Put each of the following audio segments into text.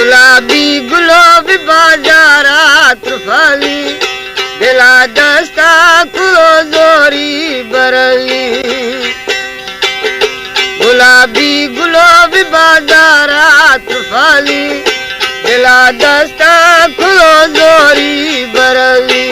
गुलाबी गुलाबी बाजारात रुफाली दिला दस्ता खुलो जोरी बरली गुलाबी गुलाबी बाजारात रुफाली दिला दस्ता खुलो जोरी बरली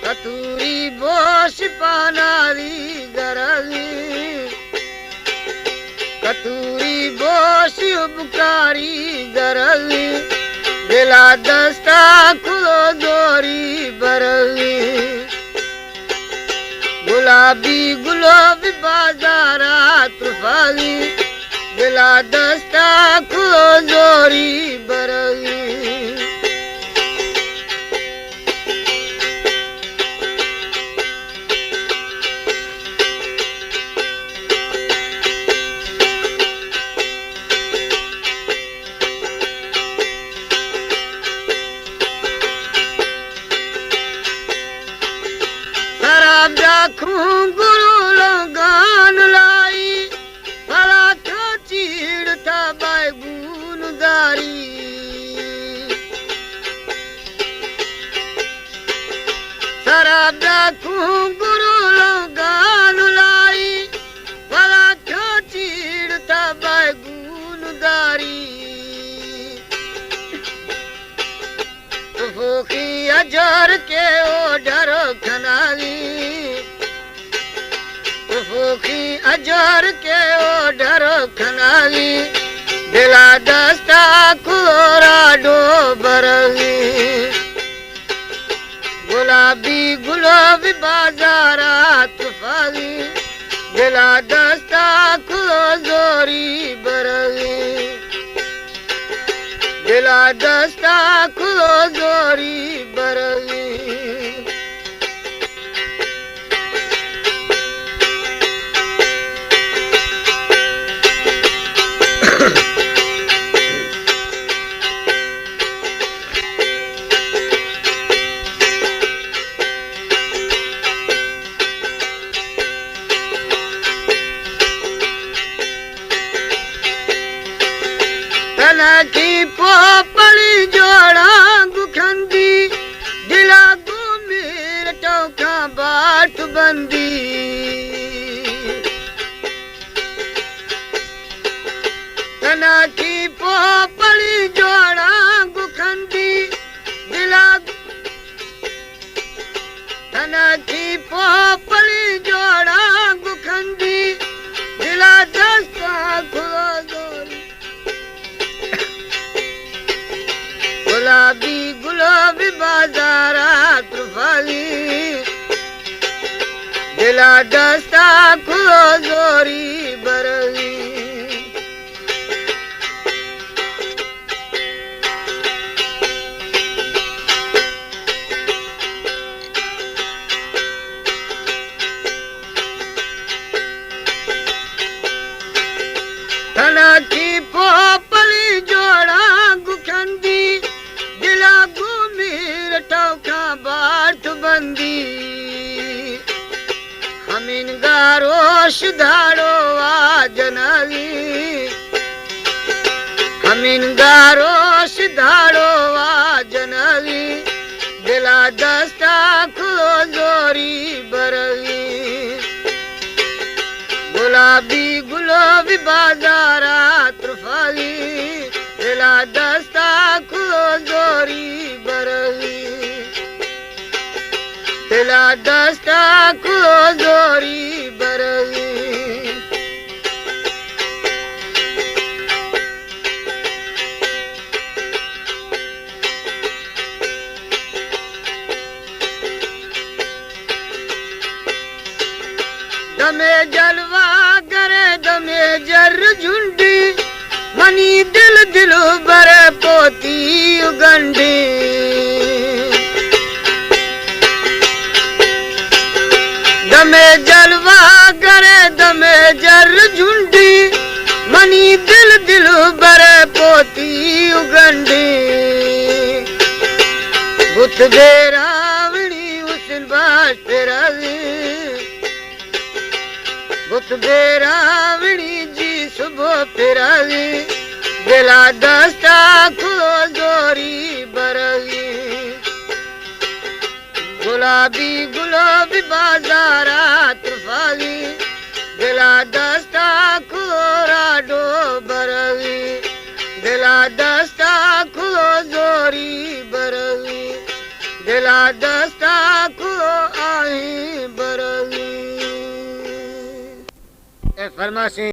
कतूरी बोश पानारी गरली कतूरी बोश उपकारी गरली दिला दस्ता खुलो जोरी बरली गुलाबी गुलाबी बाजारात रुफाली दिला दस्ता खुलो जोरी बरली गुरु लगान लाई भला तो चीड़ था बैगुन दारी शराब रखूं गुरु लगान लाई भला तो चीड़ था बैगुन दारी फूकी अजर के ओढ़र खनाली फूकी अजर के ओढ़र खनाली दिला दस्ता खुरा डो बरली गुलाबी गुलाबी बाजारात रुफाली दिला दस्ता खुलो जोरी बरली दिला दस्ता खुलो जोरी बरली की पोपड़ी जोड़ा गुखंदी दिला गुमीर टोखा बाट बंदी तना की पोपड़ी जोड़ा गुखंदी दिला तना की पोपड़ी जोड़ा गुखंदी दिला दस्ता खुलो जोरी गुलाबी गुलाबी बाजारात रुफाली दिला दस्ता खुलो जोरी बरली तना की पोपली जोड़ा गुखंदी दिला गुमीर टोखा बाट बंदी हमीन गारोश धाड़ो जनली हमीन गारोश धाड़ो जनली दिला दस्ता खुलो जोरी बरली गुलाबी गुलाबी बाजारात रुफाली दिला दस्ता खुलो जोरी बरली दिला दस्ता खुलो जोरी बरली दमे जलवा करे दमे जर झुंडी मनी दिल दिल बरे पोती उगंडी दमे जलवा करे दमे जर झुंडी मनी दिल दिल बरे पोती उगंडी बुत दे रावणी उसन बात फिरावी बुत दे रावणी जी सुबह फिरावी दिला दस्ता खो जोरी बरवी गुलाबी गुलाबी बाजारा तुफाली दिला दस्ता खो राडो बरवी दिला दस्ता खो जोरी बरवी दिला दस्ता खो आई बरवी फरमासी